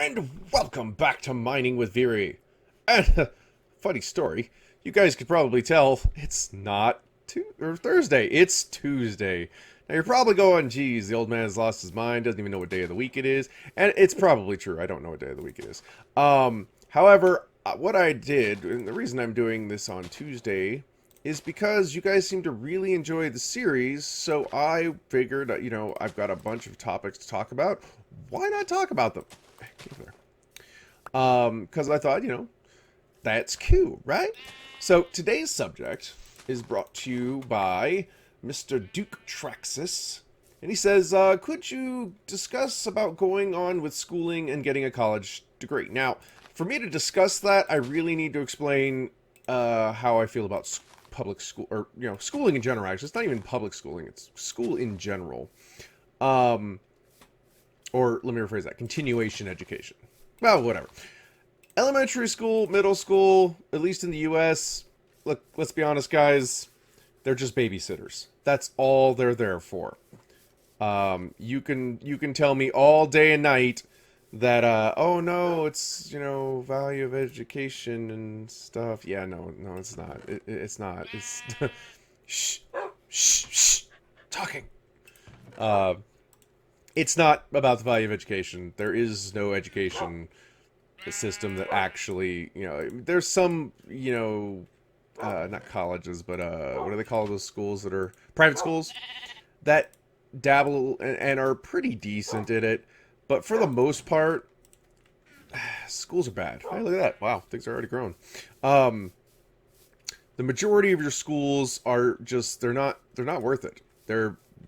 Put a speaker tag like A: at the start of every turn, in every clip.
A: And welcome back to Mining with Virii. And, funny story, you guys could probably tell it's not Thursday, it's Tuesday. Now you're probably going, geez, the old man has lost his mind, doesn't even know what day of the week it is. And it's probably true, I don't know what day of the week it is. However, what I did, and the reason I'm doing this on Tuesday, is because you guys seem to really enjoy the series, so I figured, I've got a bunch of topics to talk about. Why not talk about them? Get over there. Because I thought, that's cool, right? So today's subject is brought to you by Mr. Duke Traxis. And he says, could you discuss about going on with schooling and getting a college degree? Now, for me to discuss that, I really need to explain how I feel about public school, or, schooling in general, actually. It's not even public schooling, it's school in general. Or, let me rephrase that, continuation education. Well, whatever. Elementary school, middle school, at least in the US, look, let's be honest, guys, they're just babysitters. That's all they're there for. You can tell me all day and night that, oh no, it's, value of education and stuff. Yeah, no, it's not. It's not. It's, shh, shh, shh, talking. It's not about the value of education. There is no education system that actually, there's some, not colleges, but, what do they call those schools that are private schools that dabble and are pretty decent at it. But for the most part, schools are bad. Hey, look at that. Wow, things are already growing. The majority of your schools are just, they're not worth it.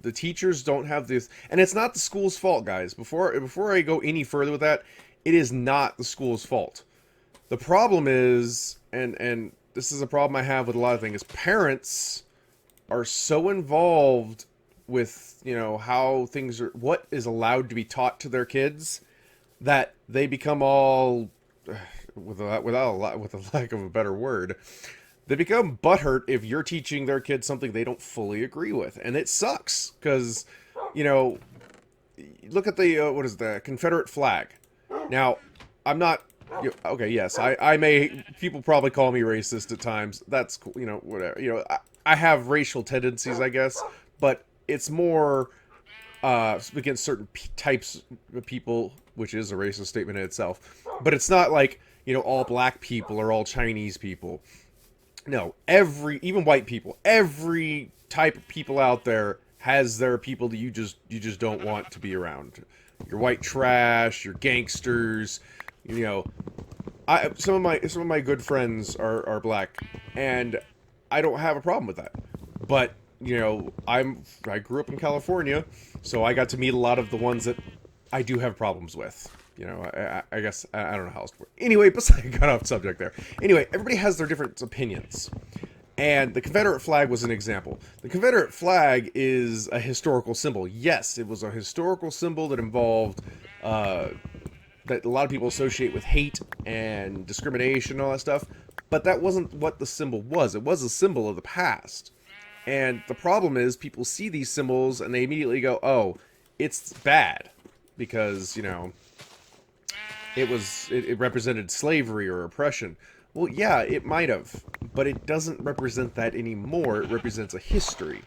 A: The teachers don't have this, and it's not the school's fault, guys. Before I go any further with that, it is not the school's fault. The problem is, and this is a problem I have with a lot of things, is parents are so involved with, how things are, what is allowed to be taught to their kids, that they become all, with a lack of a better word, they become butthurt if you're teaching their kids something they don't fully agree with. And it sucks, because, look at the, what is the Confederate flag. Now, I'm not, okay, yes, I may, people probably call me racist at times. That's cool, whatever. I have racial tendencies, I guess, but it's more against certain types of people, which is a racist statement in itself. But it's not like, all black people or all Chinese people. No, even white people, every type of people out there has their people that you just don't want to be around. Your white trash, your gangsters, some of my good friends are black, and I don't have a problem with that. But, I grew up in California, so I got to meet a lot of the ones that I do have problems with. I guess, I don't know how else to work. Anyway, besides, I got off subject there. Anyway, everybody has their different opinions. And the Confederate flag was an example. The Confederate flag is a historical symbol. Yes, it was a historical symbol that involved, that a lot of people associate with hate and discrimination and all that stuff. But that wasn't what the symbol was. It was a symbol of the past. And the problem is, people see these symbols and they immediately go, oh, it's bad. Because, it represented slavery or oppression. Well, yeah, it might have, but it doesn't represent that anymore. It represents a history.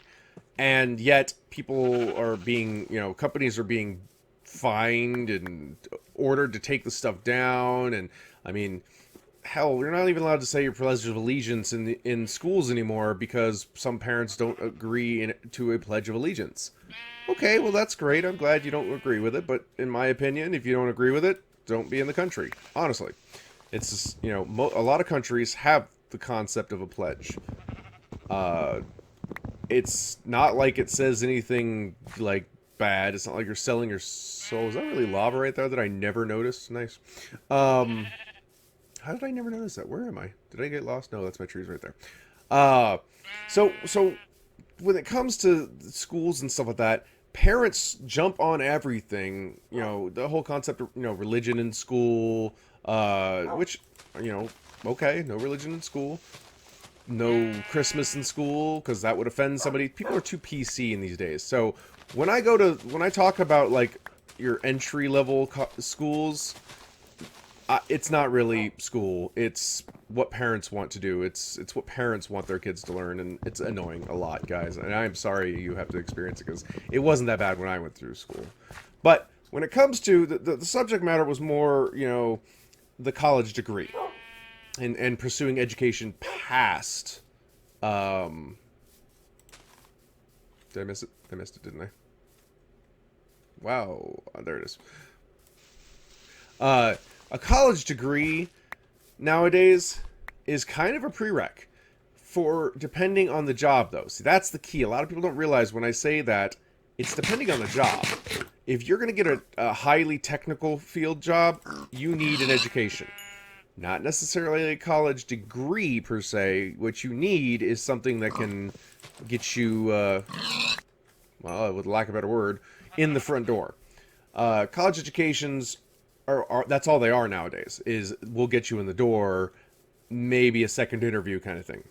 A: And yet, people are being, companies are being fined and ordered to take the stuff down. And, I mean, hell, you're not even allowed to say your Pledge of Allegiance in schools anymore because some parents don't agree to a Pledge of Allegiance. Okay, well, that's great. I'm glad you don't agree with it. But in my opinion, if you don't agree with it, don't be in the country. Honestly. It's just, a lot of countries have the concept of a pledge. It's not like it says anything, like, bad. It's not like you're selling your soul. Is that really lava right there that I never noticed? Nice. How did I never notice that? Where am I? Did I get lost? No, that's my trees right there. So when it comes to schools and stuff like that, parents jump on everything. The whole concept of, religion in school, which, okay, no religion in school, no Christmas in school, because that would offend somebody. People are too PC in these days. So when I talk about, like, your entry level schools, It's not really school. It's what parents want to do. It's what parents want their kids to learn, and it's annoying a lot, guys. And I'm sorry you have to experience it because it wasn't that bad when I went through school. But when it comes to the subject matter was more, you know, the college degree and pursuing education past. Did I miss it? I missed it, didn't I? Wow, there it is. A college degree nowadays is kind of a prereq for depending on the job, though. See, that's the key. A lot of people don't realize when I say that it's depending on the job. If you're going to get a highly technical field job, you need an education. Not necessarily a college degree, per se. What you need is something that can get you, well, with lack of a better word, in the front door. College educations are that's all they are nowadays, is we'll get you in the door, maybe a second interview kind of thing.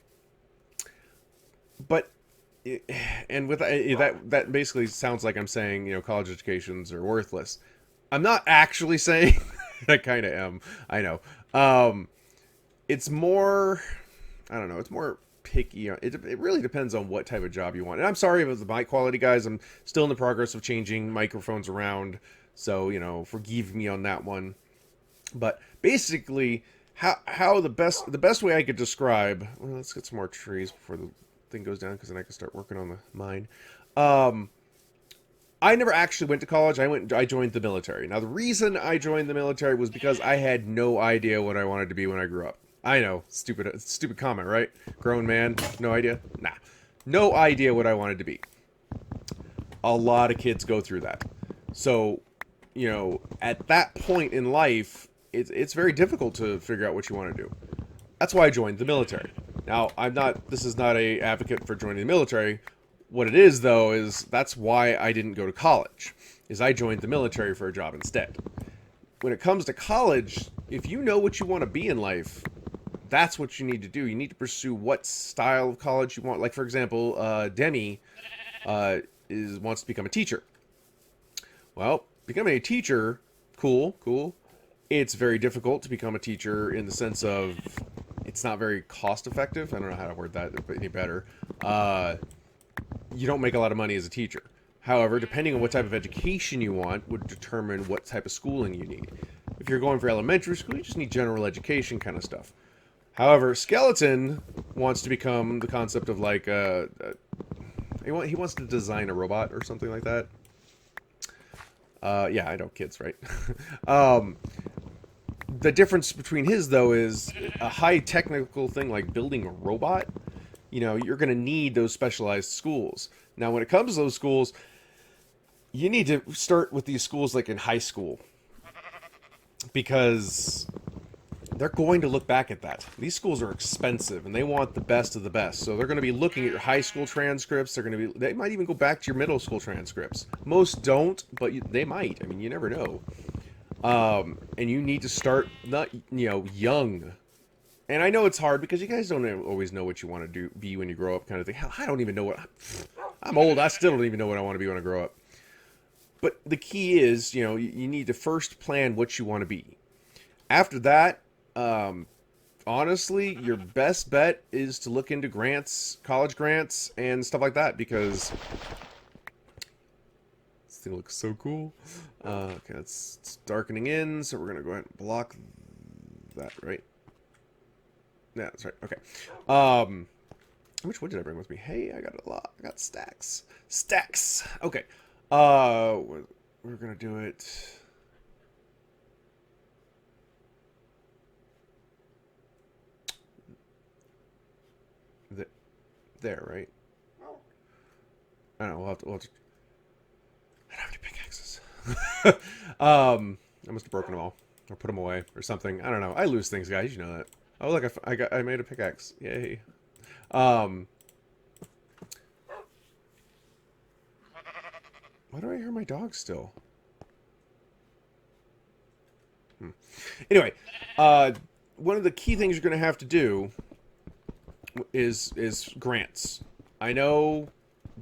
A: But, and with that basically sounds like I'm saying, you know, college educations are worthless. I'm not actually saying, I kind of am, I know. It's more, I don't know, it's more picky. It really depends on what type of job you want. And I'm sorry about the mic quality, guys. I'm still in the progress of changing microphones around. So, you know, forgive me on that one. But basically, how the best way I could describe... Well, let's get some more trees before the thing goes down, because then I can start working on the mine. I never actually went to college. I joined the military. Now, the reason I joined the military was because I had no idea what I wanted to be when I grew up. I know, stupid comment, right? Grown man, no idea? Nah. No idea what I wanted to be. A lot of kids go through that. So, you know, at that point in life, it's very difficult to figure out what you want to do. That's why I joined the military. Now, this is not a advocate for joining the military. What it is, though, is that's why I didn't go to college, is I joined the military for a job instead. When it comes to college, if you know what you want to be in life, that's what you need to do. You need to pursue what style of college you want. Like, for example, Demi wants to become a teacher. Well, becoming a teacher, cool. It's very difficult to become a teacher in the sense of it's not very cost effective. I don't know how to word that any better. You don't make a lot of money as a teacher. However, depending on what type of education you want would determine what type of schooling you need. If you're going for elementary school, you just need general education kind of stuff. However, Skeleton wants to become the concept of like he wants to design a robot or something like that. Yeah, I know, kids, right? The difference between his, though, is a high technical thing like building a robot. You know, you're going to need those specialized schools. Now, when it comes to those schools, you need to start with these schools like in high school, because they're going to look back at that. These schools are expensive, and they want the best of the best. So they're going to be looking at your high school transcripts. They might even go back to your middle school transcripts. Most don't, but they might. I mean, you never know. And you need to start young. And I know it's hard because you guys don't always know what you want to be when you grow up, kind of thing. Hell, I don't even know what I'm old. I still don't even know what I want to be when I grow up. But the key is, you know, you need to first plan what you want to be. After that, honestly, your best bet is to look into grants, college grants, and stuff like that, because this thing looks so cool. Okay, it's darkening in, so we're gonna go ahead and block that, right? Yeah, that's right. Okay. How much wood did I bring with me? Hey, I got a lot. I got stacks. Stacks. Okay. We're gonna do it. There, right? I don't know. We'll have to, I don't have any pickaxes. I must have broken them all, or put them away, or something. I don't know. I lose things, guys. You know that. Oh, look! I made a pickaxe. Yay! Why do I hear my dog still? Anyway, one of the key things you're going to have to do is grants. I know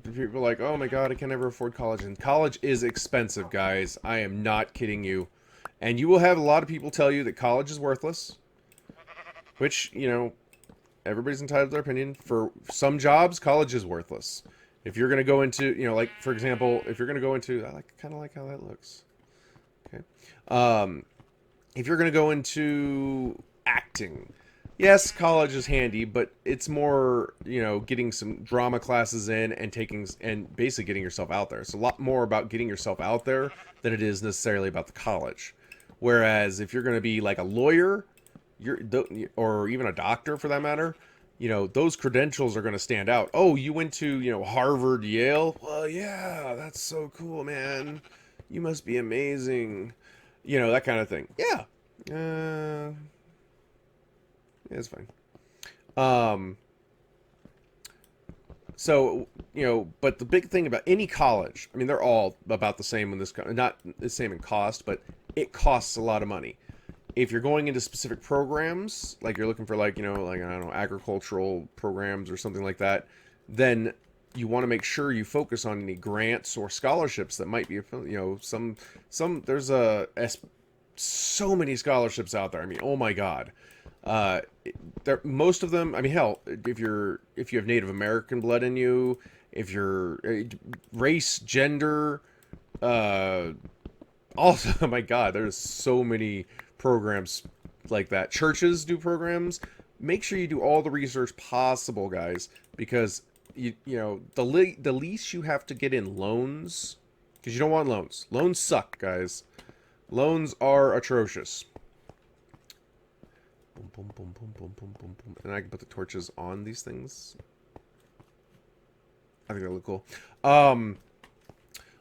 A: people are like, oh my god, I can never afford college. And college is expensive, guys. I am not kidding you. And you will have a lot of people tell you that college is worthless, which, you know, everybody's entitled to their opinion. For some jobs, college is worthless. If you're going to go into, you know, like, for example, if you're going to go into, I kind of like how that looks. Okay. If you're going to go into acting, yes, college is handy, but it's more, you know, getting some drama classes in and basically getting yourself out there. It's a lot more about getting yourself out there than it is necessarily about the college. Whereas if you're going to be like a lawyer, or even a doctor for that matter, you know, those credentials are going to stand out. Oh, you went to, you know, Harvard, Yale? Well, yeah, that's so cool, man. You must be amazing. You know, that kind of thing. Yeah. Yeah, it's fine. Um, so, you know, but the big thing about any college, I mean, they're all about the same in this, not the same in cost, but it costs a lot of money. If you're going into specific programs, like you're looking for, like, you know, like, I don't know, agricultural programs or something like that, then you want to make sure you focus on any grants or scholarships that might be, you know, there's so many scholarships out there. I mean, oh my God. Most of them, I mean, hell, if you have Native American blood in you, if you're race, gender, also, oh my God, there's so many programs like that. Churches do programs. Make sure you do all the research possible, guys, because you know the least you have to get in loans, because you don't want loans. Loans suck, guys. Loans are atrocious. Boom, boom, boom, boom, boom, boom, boom, boom. And I can put the torches on these things. I think they look cool.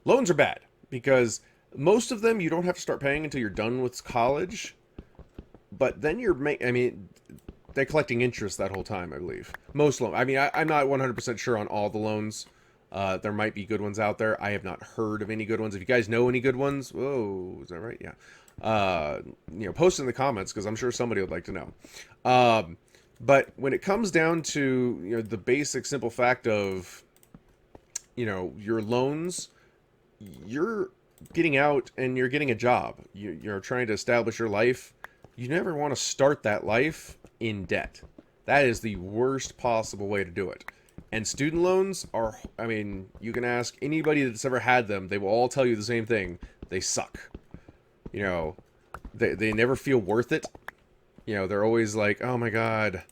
A: Loans are bad because most of them you don't have to start paying until you're done with college. But then I mean, they're collecting interest that whole time, I believe. Most loans. I mean, I'm not 100% sure on all the loans. There might be good ones out there. I have not heard of any good ones. If you guys know any good ones, whoa, is that right? Yeah. You know, post in the comments because I'm sure somebody would like to know. But when it comes down to, you know, the basic simple fact of, you know, your loans, you're getting out and you're getting a job. You're trying to establish your life. You never want to start that life in debt. That is the worst possible way to do it. And student loans are, I mean, you can ask anybody that's ever had them. They will all tell you the same thing. They suck. You know, they never feel worth it. You know, they're always like, oh my God,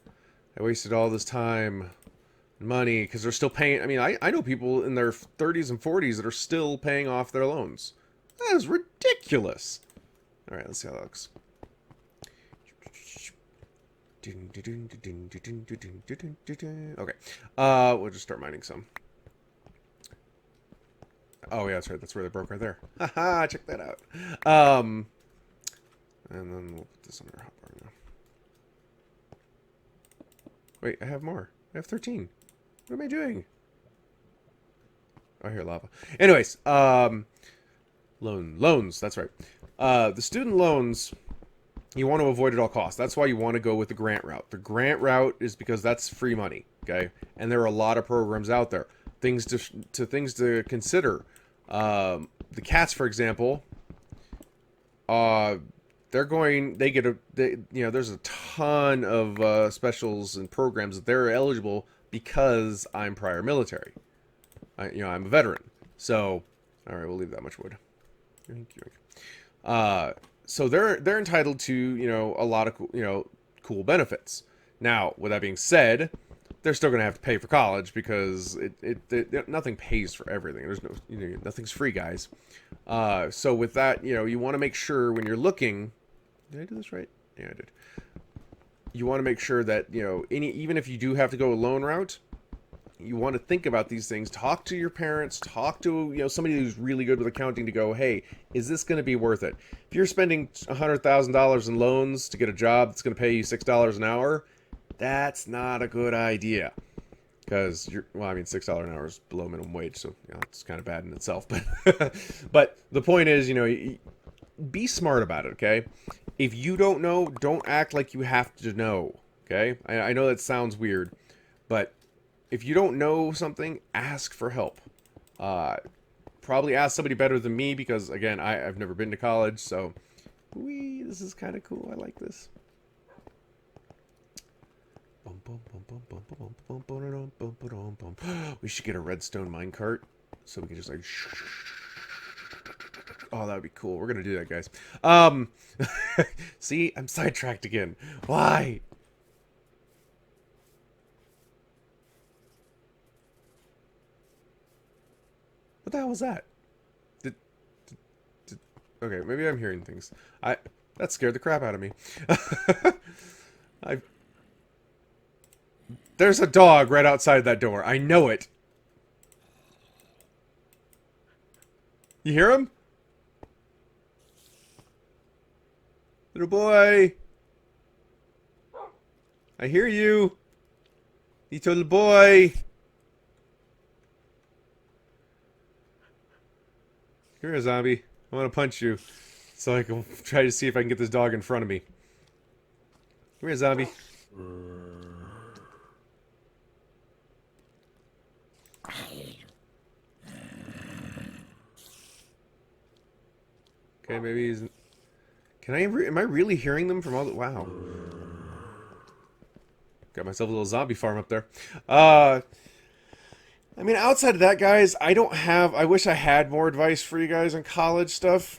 A: I wasted all this time and money because they're still paying. I mean, I know people in their 30s and 40s that are still paying off their loans. That is ridiculous. All right, let's see how that looks. Okay, we'll just start mining some. Oh yeah, that's right. That's where they broke right there. Haha, check that out. And then we'll put this on our hotbar now. Wait, I have more. I have 13. What am I doing? Oh, here, lava. Anyways, loans. That's right. The student loans, you want to avoid at all costs. That's why you want to go with the grant route. The grant route is because that's free money, okay? And there are a lot of programs out there. Things to consider. The cats, for example, you know, there's a ton of specials and programs that they're eligible because I'm prior military. You know, I'm a veteran. So, all right, we'll leave that much wood. So they're entitled to, you know, a lot of, you know, cool benefits. Now, with that being said, they're still going to have to pay for college because nothing pays for everything. There's no, you know, nothing's free, guys. So with that, you know, you want to make sure when you're looking, did I do this right? Yeah, I did. You want to make sure that, you know, even if you do have to go a loan route, you want to think about these things. Talk to your parents. Talk to, you know, somebody who's really good with accounting to go, hey, is this going to be worth it? If you're spending $100,000 in loans to get a job that's going to pay you $6 an hour, that's not a good idea. Because well, I mean, $6 an hour is below minimum wage, so, you know, it's kind of bad in itself. But but the point is, you know, be smart about it. Okay, if you don't know, don't act like you have to know. Okay, I know that sounds weird, but if you don't know something, ask for help. Probably ask somebody better than me because, again, I've never been to college, so Wee, this is kind of cool. I like this. We should get a redstone minecart so we can just like. Oh, that would be cool. We're gonna do that, guys. See, I'm sidetracked again. Why? What the hell was that? Okay, maybe I'm hearing things. That scared the crap out of me. There's a dog right outside that door. I know it. You hear him? Little boy. I hear you. Little boy. Come here, zombie. I want to punch you. So I can try to see if I can get this dog in front of me. Come here, zombie. Okay, maybe he's... Can I... Am I really hearing them from all the... Wow. Got myself a little zombie farm up there. I mean, outside of that, guys, I don't have... I wish I had more advice for you guys on college stuff.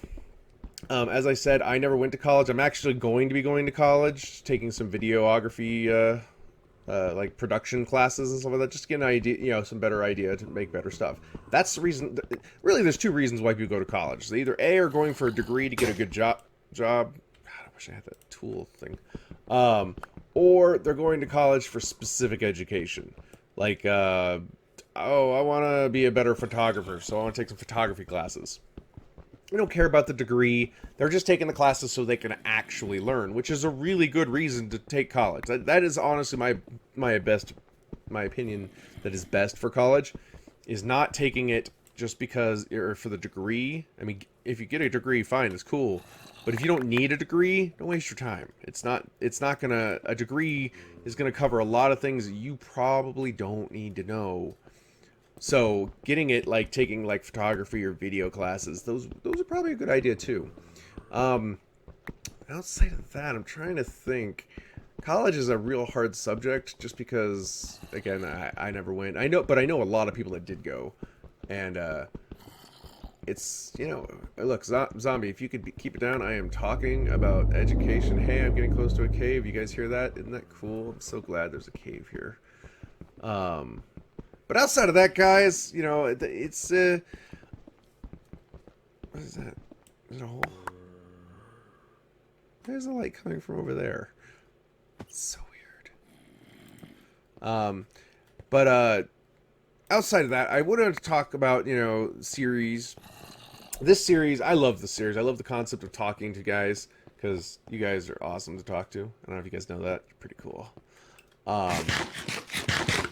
A: As I said, I never went to college. I'm actually going to be going to college, taking some videography, like production classes and stuff like that, just to get an idea, you know, some better idea to make better stuff. That's the reason. Really, there's two reasons why people go to college. They either A, are going for a degree to get a good job. God, I wish I had that tool thing. Or they're going to college for specific education, like, oh, I want to be a better photographer, so I want to take some photography classes. They don't care about the degree. They're just taking the classes so they can actually learn, which is a really good reason to take college. That is honestly my opinion that is best for college, is not taking it just because, or for the degree. I mean, if you get a degree, fine, it's cool. But if you don't need a degree, don't waste your time. A degree is gonna cover a lot of things that you probably don't need to know. So getting it, like taking like photography or video classes, those are probably a good idea too. Outside of that, I'm trying to think. College is a real hard subject just because, again, I never went. But I know a lot of people that did go, and it's, you know, look, zombie, if you could keep it down. I am talking about education. Hey, I'm getting close to a cave. You guys hear that? Isn't that cool? I'm so glad there's a cave here. But outside of that, guys, you know, it's, what is that? Is it a hole? There's a light coming from over there. It's so weird. But outside of that, I wanted to talk about, you know, series. This series, I love the series. I love the concept of talking to guys, because you guys are awesome to talk to. I don't know if you guys know that. You're pretty cool.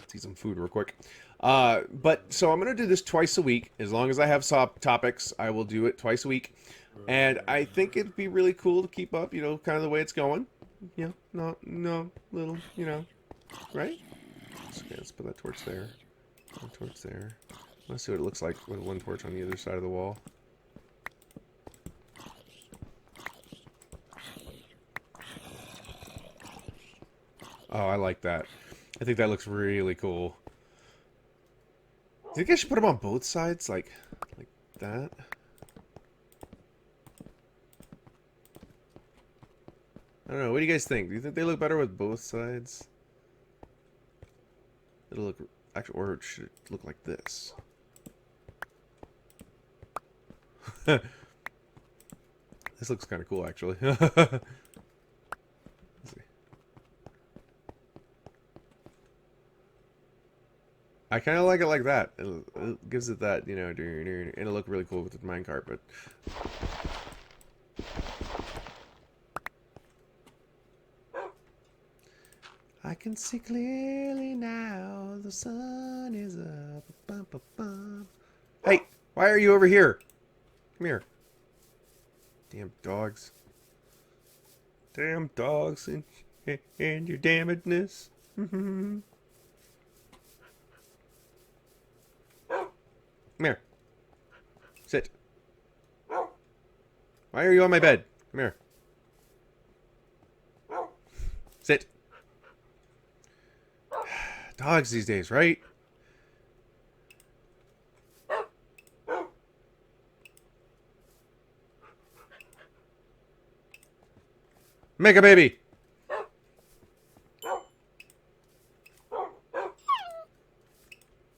A: See some food real quick. But so I'm gonna do this twice a week. As long as I have topics, I will do it twice a week. And I think it'd be really cool to keep up, you know, kind of the way it's going. You know, little, you know, right? Okay, let's put that torch there. One torch there. Let's see what it looks like with one torch on the other side of the wall. Oh, I like that. I think that looks really cool. Do you think I should put them on both sides, like that? I don't know. What do you guys think? Do you think they look better with both sides? It'll look actually, or should it look like this? This looks kind of cool, actually. Let's see. I kind of like it like that. It gives it that, you know, and it'll look really cool with the minecart, but... I can see clearly now, the sun is up. Bum, bum, bum. Hey, why are you over here? Come here. Damn dogs. Damn dogs and your damnedness. Come here. Sit. Why are you on my bed? Come here. Sit. Dogs these days, right? Make a baby.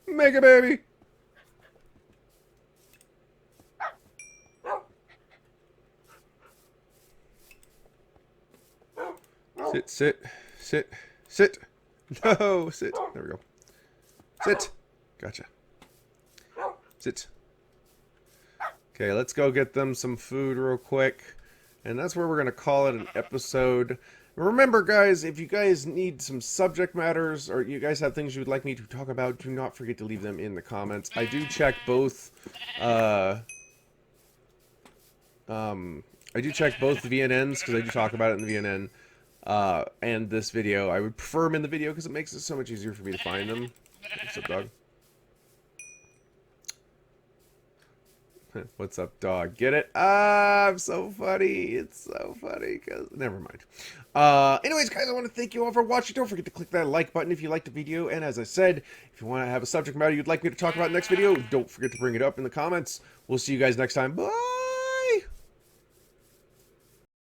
A: Make a baby. Sit, sit, sit, sit. No, sit. There we go. Sit. Gotcha. Sit. Okay, let's go get them some food real quick. And that's where we're going to call it an episode. Remember, guys, if you guys need some subject matters or you guys have things you would like me to talk about, do not forget to leave them in the comments. I do check both, I do check both the VNNs, because I do talk about it in the VNN, and this video. I would prefer them in the video, because it makes it so much easier for me to find them. What's up, dog? What's up, dog? Get it? Ah, I'm so funny. It's so funny, because... Never mind. Anyways, guys, I want to thank you all for watching. Don't forget to click that like button if you liked the video. And as I said, if you want to have a subject matter you'd like me to talk about in the next video, don't forget to bring it up in the comments. We'll see you guys next time. Bye!